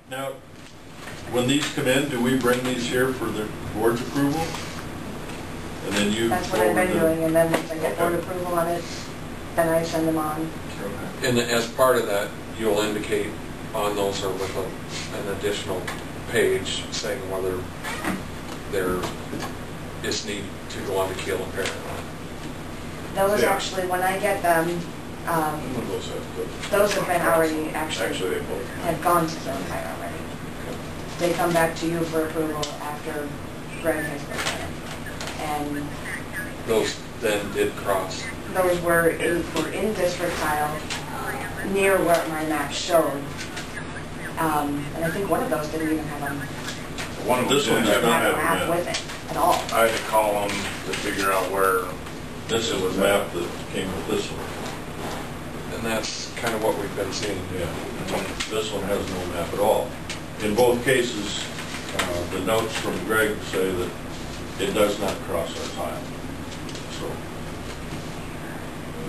Now, when these come in, do we bring these here for the board's approval? And then you That's what I've been doing, and then once I get board approval on it, then I send them on. Okay. And as part of that, you'll indicate on those or with an additional page saying whether there is need to go on to keel and pair. Those actually, when I get them, those have been already actually have gone to Kill and Pair already. Okay. They come back to you for approval after Greg has looked at them. And those then did cross. those were in district tile near where my map showed. And I think one of those didn't even have a One of them didn't have a map with it at all. I had to call them to figure out where. This is the map that came with this one. And that's kind of what we've been seeing. Yeah. This one has no map at all. In both cases, the notes from Greg say that it does not cross our tile. So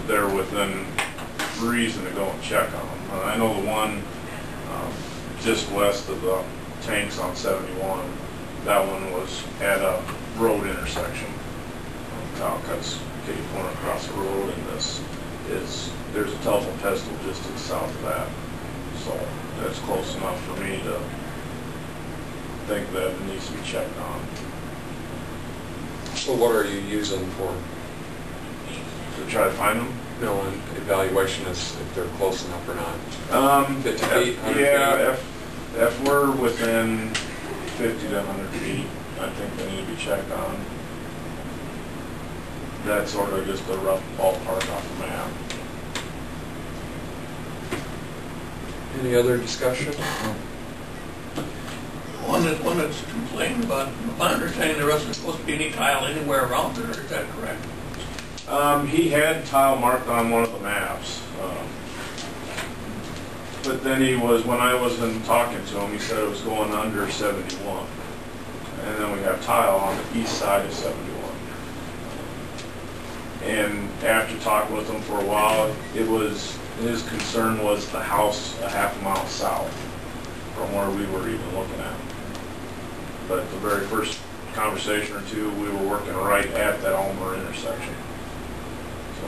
They're within reason to go and check on them. I know the one just west of the tanks on 71, that one was at a road intersection. Tile cuts Katy Corner across the road, and there's a telephone pedestal just to the south of that. So that's close enough for me to think that it needs to be checked on. So what are you using for? To try to find them? No, an evaluation is if they're close enough or not. 50 feet, 100 yeah, feet? if we're within 50 to 100 feet, I think they need to be checked on. That's sort of just a rough ballpark off the map. Any other discussion? One that's complained about, my understanding there wasn't supposed to be any tile anywhere around there, is that correct? He had tile marked on one of the maps. But then when I was talking to him, he said it was going under 71. And then we have tile on the east side of 71. And after talking with him for a while, his concern was the house a half a mile south from where we were even looking at. But the very first conversation or two, we were working right at that Ulmer intersection. So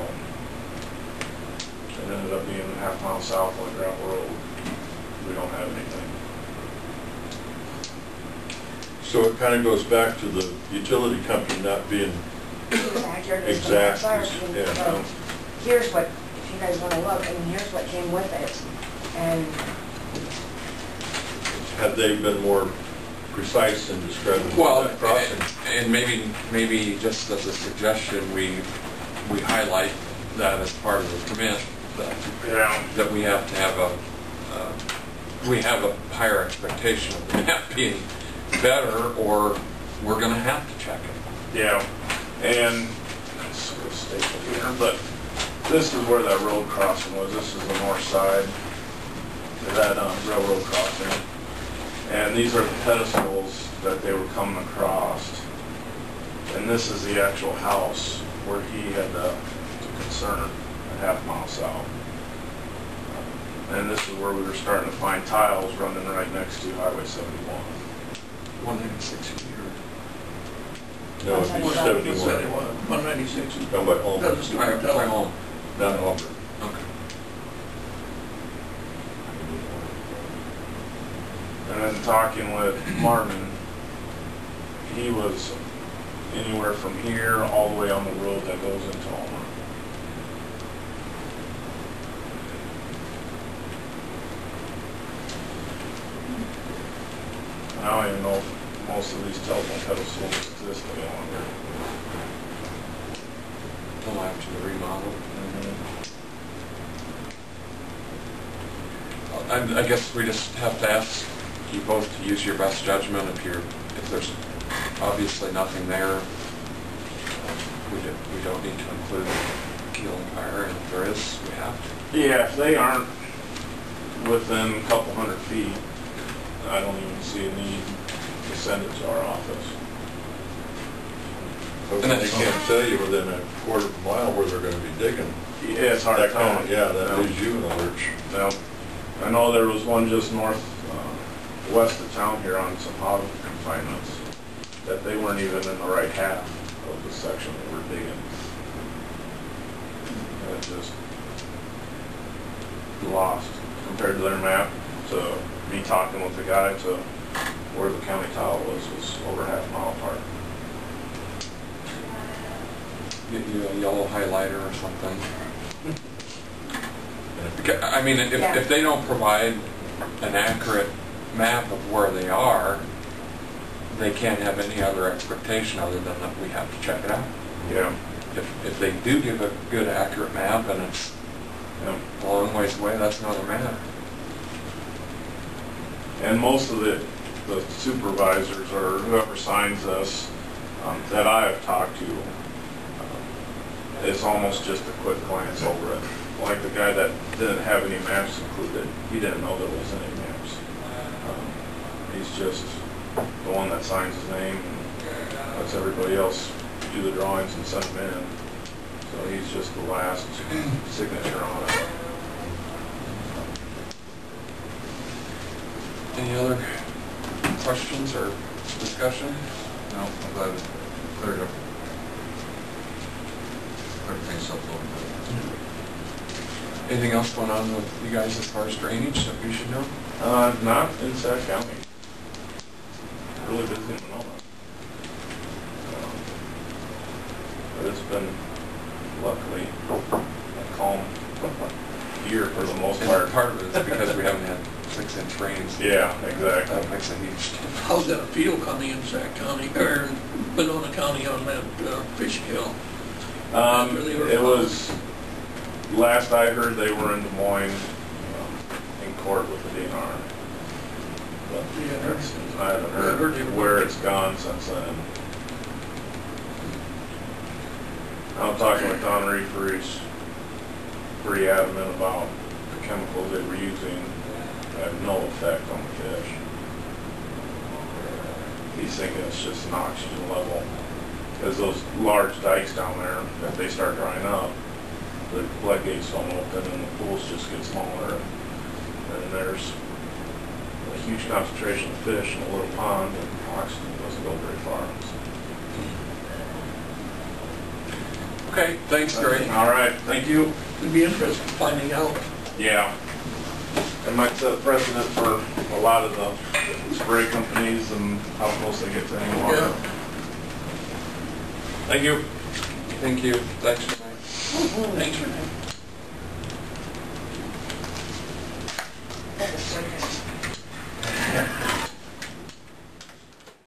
it ended up being a half mile south on a gravel road. We don't have anything. So it kind of goes back to the utility company not being exact. So here's what, if you guys want to look, and here's what came with it. And Had they been more precise in describing that crossing? And maybe just as a suggestion, we highlight that as part of the permit that we have to have we have a higher expectation of the map being better, or we're going to have to check it. Yeah, and let's go staple here, but this is where that road crossing was. This is the north side of that railroad crossing. And these are the pedestals that they were coming across. And this is the actual house where he had to concern a half mile south. And this is where we were starting to find tiles running right next to Highway 71. 196 years. No, it'd be 71. 196. Down by Ulmer. By home. Down Ulmer. Okay. And then talking with Martin, he was anywhere from here all the way on the road that goes into Ulmer. I don't even know if most of these telephone pedestals exist any longer. They'll have to remodel. I guess we just have to ask you both to use your best judgment. If there's obviously nothing there, we don't need to include keel and fire, and if there is, we have to. Yeah, if they aren't within a couple hundred feet, I don't even see a need to send it to our office. And they can't tell you within a quarter of a mile where they're going to be digging. Yeah, it's hard to tell. Yeah, that leaves you in a lurch. Now, I know there was one just north west of town here on some hog confinements, that they weren't even in the right half of the section that we're digging. And it just lost compared to their map, to me talking with the guy, to where the county tile was over half a mile apart. Get you a yellow highlighter or something. I mean, if they don't provide an accurate map of where they are, they can't have any other expectation other than that we have to check it out. Yeah. If they do give a good, accurate map and it's a long ways away, that's another matter. And most of the supervisors or whoever signs us that I have talked to, it's almost just a quick glance over it. Like the guy that didn't have any maps included, he didn't know there was any maps. He's just the one that signs his name and lets everybody else do the drawings and send them in. So he's just the last signature on it. Any other questions or discussion? No, I'm glad it cleared things up a little bit. Anything else going on with you guys as far as drainage that we should know? Not in Sac County. Really busy in Manila. But it's been, luckily, a calm year for the most part. And part of it is because we haven't had 6-inch rains. Yeah, exactly. That makes a huge difference. How's that feel coming in Sac County, or in Winona County on that fish kill? It was, last I heard, they were in Des Moines in court with the DNR. But I haven't heard where it's gone since then. I'm talking with Don Reefer, he's pretty adamant about the chemicals they were using have no effect on the fish. He's thinking it's just an oxygen level. Because those large dikes down there, if they start drying up, the floodgates don't open and the pools just get smaller. And there's a huge concentration of fish in a little pond, and oxygen doesn't go very far. Okay, thanks, Greg. All right, thank you. It'd be interesting finding out. Yeah. It might set a precedent for a lot of the spray companies and how close they get to any water. Yeah. Thank you. Thank you. Thanks for tonight. Thanks for that. That's a